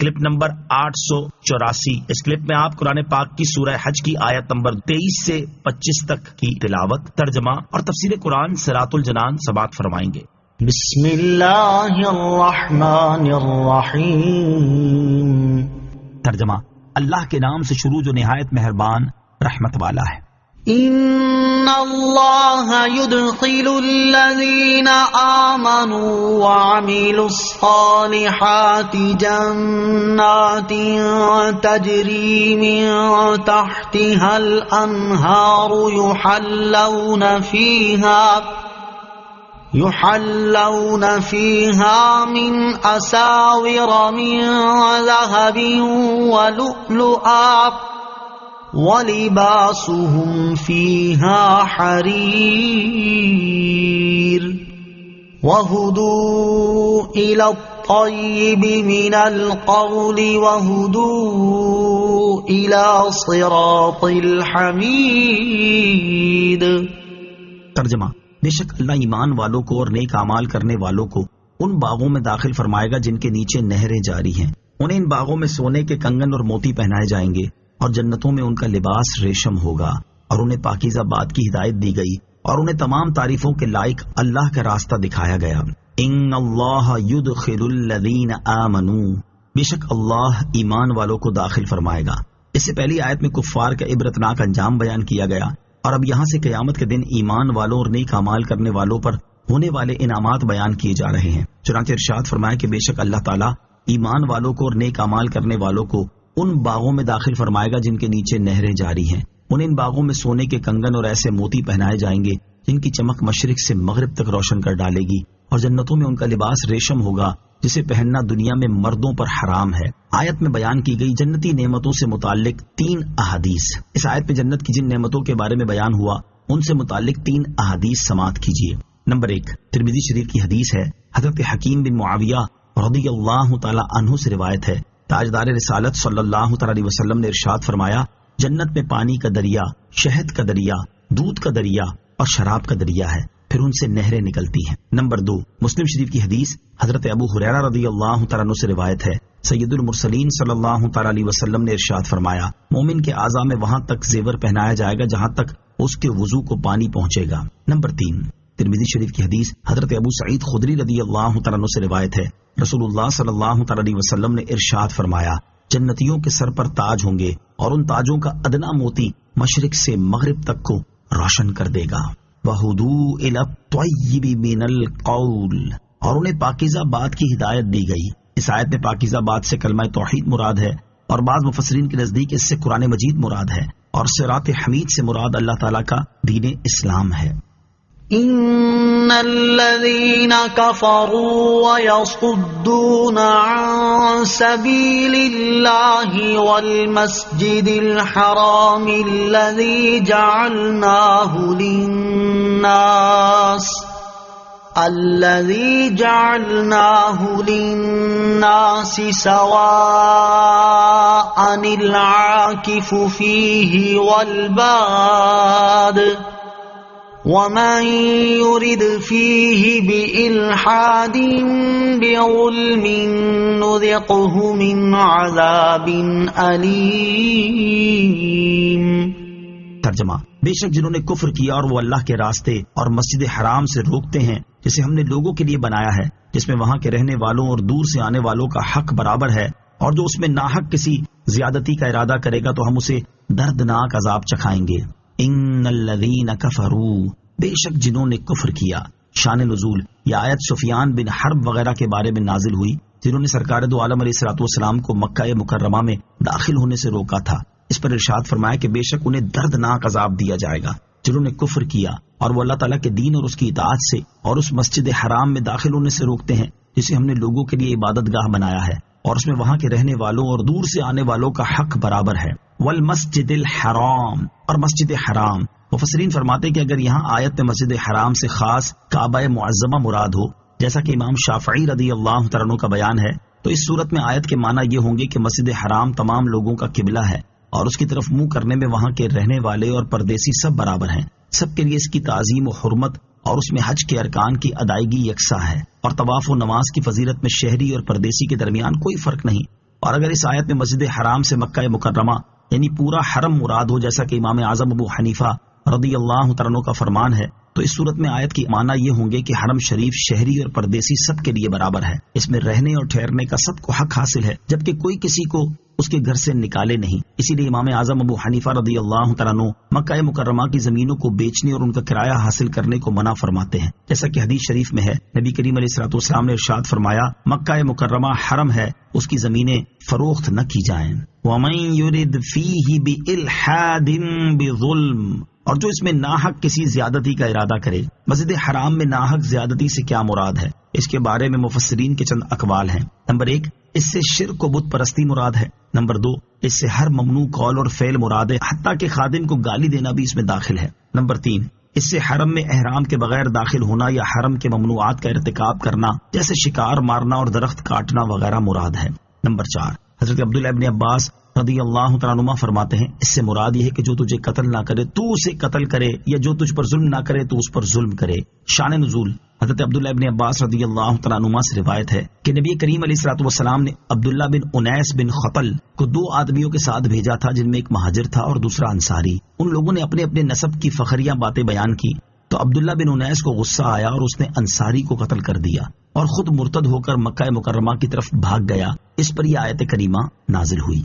Clip number 884۔ اس clip میں آپ قرآن پاک کی سورہ حج کی آیت نمبر 23 سے 25 تک کی تلاوت، ترجمہ اور تفسیر قرآن صراط الجنان سماعت فرمائیں گے۔ بسم اللہ الرحمن الرحیم۔ ترجمہ، اللہ کے نام سے شروع جو نہایت مہربان رحمت والا ہے۔ ان اللہ يدخل الذین آمنوا وعملوا الصالحات جنات تجری من تحتها الانہار يحلون فيها من أساور من ذهب ولؤلؤا ولباسهم فيها حرير وهدوا إلى الطيب من القول وهدوا إلى صراط الحميد۔ ترجمہ، بے شک اللہ ایمان والوں کو اور نیک اعمال کرنے والوں کو ان باغوں میں داخل فرمائے گا جن کے نیچے نہریں جاری ہیں، انہیں ان باغوں میں سونے کے کنگن اور موتی پہنائے جائیں گے، اور جنتوں میں ان کا لباس ریشم ہوگا، اور انہیں پاکیزہ بات کی ہدایت دی گئی، اور انہیں تمام تعریفوں کے لائق اللہ کا راستہ دکھایا گیا۔ ان اللہ یدخل الذین آمنوا، بے شک اللہ ایمان والوں کو داخل فرمائے گا۔ اس سے پہلی آیت میں کفار کا عبرتناک انجام بیان کیا گیا، اور اب یہاں سے قیامت کے دن ایمان والوں اور نیک اعمال کرنے والوں پر ہونے والے انعامات بیان کیے جا رہے ہیں۔ چنانچہ ارشاد فرمایا کہ بے شک اللہ تعالیٰ ایمان والوں کو اور نیک اعمال کرنے والوں کو ان باغوں میں داخل فرمائے گا جن کے نیچے نہریں جاری ہیں، انہیں ان باغوں میں سونے کے کنگن اور ایسے موتی پہنائے جائیں گے جن کی چمک مشرق سے مغرب تک روشن کر ڈالے گی، اور جنتوں میں ان کا لباس ریشم ہوگا جسے پہننا دنیا میں مردوں پر حرام ہے۔ آیت میں بیان کی گئی جنتی نعمتوں سے متعلق 3 احادیث۔ اس آیت میں جنت کی جن نعمتوں کے بارے میں بیان ہوا ان سے متعلق 3 احادیث سماعت کیجیے۔ نمبر 1، ترمذی شریف کی حدیث ہے، حضرت حکیم بن معاویہ رضی اللہ تعالی عنہ سے روایت ہے، تاجدار رسالت صلی اللہ تعالی علیہ وسلم نے ارشاد فرمایا، جنت میں پانی کا دریا، شہد کا دریا، دودھ کا دریا اور شراب کا دریا ہے، پھر ان سے نہریں نکلتی ہیں۔ نمبر 2، مسلم شریف کی حدیث حضرت ابو ہریرہ رضی اللہ تعالیٰ عنہ سے روایت ہے، سید المرسلین صلی اللہ تعالیٰ علیہ وسلم نے ارشاد فرمایا، مومن کے اعضاء میں وہاں تک زیور پہنایا جائے گا جہاں تک اس کے وضو کو پانی پہنچے گا۔ نمبر 3، ترمذی شریف کی حدیث حضرت ابو سعید خدری رضی اللہ تعالیٰ عنہ سے روایت ہے، رسول اللہ صلی اللہ تعالیٰ علیہ وسلم نے ارشاد فرمایا، جنتیوں کے سر پر تاج ہوں گے اور ان تاجوں کا ادنا موتی مشرق سے مغرب تک کو روشن کر دے گا۔ وَهُدُوا إِلَى الطَّيِّبِ مِنَ الْقَوْلِ، اور انہیں پاکیزہ بات کی ہدایت دی گئی۔ اس آیت میں پاکیزہ بات سے کلمہ توحید مراد ہے، اور بعض مفسرین کے نزدیک اس سے قرآن مجید مراد ہے، اور صراط حمید سے مراد اللہ تعالیٰ کا دین اسلام ہے۔ ان الذين كفروا ويصدون عن سبيل الله والمسجد الحرام الذي جعلناه للناس سواء العاكف فيه والباد ومن يرد فيه بإلحاد بظلم نذقه من عذاب أليم۔ ترجمہ، بے شک جنہوں نے کفر کیا اور وہ اللہ کے راستے اور مسجد حرام سے روکتے ہیں جسے ہم نے لوگوں کے لیے بنایا ہے، جس میں وہاں کے رہنے والوں اور دور سے آنے والوں کا حق برابر ہے، اور جو اس میں ناحق کسی زیادتی کا ارادہ کرے گا تو ہم اسے دردناک عذاب چکھائیں گے۔ ان الذین کفروا، بے شک جنہوں نے کفر کیا۔ شان نزول، یہ آیت سفیان بن حرب وغیرہ کے بارے میں نازل ہوئی جنہوں نے سرکار دو عالم علیہ الصلوۃ والسلام کو مکہ مکرمہ میں داخل ہونے سے روکا تھا۔ اس پر ارشاد فرمایا کہ بے شک انہیں دردناک عذاب دیا جائے گا جنہوں نے کفر کیا اور وہ اللہ تعالیٰ کے دین اور اس کی اطاعت سے اور اس مسجد حرام میں داخل ہونے سے روکتے ہیں جسے ہم نے لوگوں کے لیے عبادت گاہ بنایا ہے، اور اس میں وہاں کے رہنے والوں اور دور سے آنے والوں کا حق برابر ہے۔ والمسجد الحرام، اور مسجد حرام، مفسرین فرماتے کہ اگر یہاں آیت میں مسجد حرام سے خاص کعبہ معظمہ مراد ہو، جیسا کہ امام شافعی رضی اللہ تعالیٰ عنہ کا بیان ہے، تو اس صورت میں آیت کے معنی یہ ہوں گے کہ مسجد حرام تمام لوگوں کا قبلہ ہے اور اس کی طرف منہ کرنے میں وہاں کے رہنے والے اور پردیسی سب برابر ہیں، سب کے لیے اس کی تعظیم و حرمت اور اس میں حج کے ارکان کی ادائیگی یکساں ہے، اور طواف و نماز کی فضیلت میں شہری اور پردیسی کے درمیان کوئی فرق نہیں، اور اگر اس آیت میں مسجد حرام سے مکہ مکرمہ یعنی پورا حرم مراد ہو، جیسا کہ امام اعظم ابو حنیفہ رضی اللہ تعالیٰ عنہ کا فرمان ہے، تو اس صورت میں آیت کی معنی یہ ہوں گے کہ حرم شریف شہری اور پردیسی سب کے لیے برابر ہے، اس میں رہنے اور ٹھہرنے کا سب کو حق حاصل ہے، جبکہ کوئی کسی کو اس کے گھر سے نکالے نہیں۔ اسی لیے امام اعظم ابو حنیفہ رضی اللہ تعالیٰ عنہ مکہ مکرمہ کی زمینوں کو بیچنے اور ان کا کرایہ حاصل کرنے کو منع فرماتے ہیں، جیسا کہ حدیث شریف میں ہے، نبی کریم علیہ الصلوۃ والسلام نے ارشاد فرمایا، مکہ مکرمہ حرم ہے، اس کی زمینیں فروخت نہ کی جائیں۔ وَمَن يُرِدْ فِيهِ بِإِلْحَادٍ بِظُلْمٍ، اور جو اس میں ناحق کسی زیادتی کا ارادہ کرے۔ مسجد حرام میں ناحق زیادتی سے کیا مراد ہے؟ اس کے بارے میں مفسرین کے چند اقوال ہیں۔ نمبر 1، اس سے شرک و بت پرستی مراد ہے۔ نمبر 2، اس سے ہر ممنوع قول اور فعل مراد ہے، حتیٰ کہ خادم کو گالی دینا بھی اس میں داخل ہے۔ نمبر 3، اس سے حرم میں احرام کے بغیر داخل ہونا یا حرم کے ممنوعات کا ارتکاب کرنا، جیسے شکار مارنا اور درخت کاٹنا وغیرہ مراد ہے۔ نمبر 4، حضرت عبداللہ ابن عباس رضی اللہ تعالیٰ عنہ فرماتے ہیں، اس سے مراد یہ ہے کہ جو تجھے قتل نہ کرے تو اسے قتل کرے، یا جو تجھ پر ظلم نہ کرے تو اس پر ظلم کرے۔ شان نزول، حضرت عبداللہ ابن عباس رضی اللہ تعالیٰ عنہ سے روایت ہے کہ نبی کریم علیہ الصلوۃ والسلام نے عبداللہ بن انیس بن خطل کو 2 آدمیوں کے ساتھ بھیجا تھا، جن میں ایک مہاجر تھا اور دوسرا انصاری۔ ان لوگوں نے اپنے اپنے نسب کی فخریہ باتیں بیان کی تو عبداللہ بن انیس کو غصہ آیا اور اس نے انصاری کو قتل کر دیا اور خود مرتد ہو کر مکہ مکرمہ کی طرف بھاگ گیا۔ اس پر یہ آیت کریمہ نازل ہوئی۔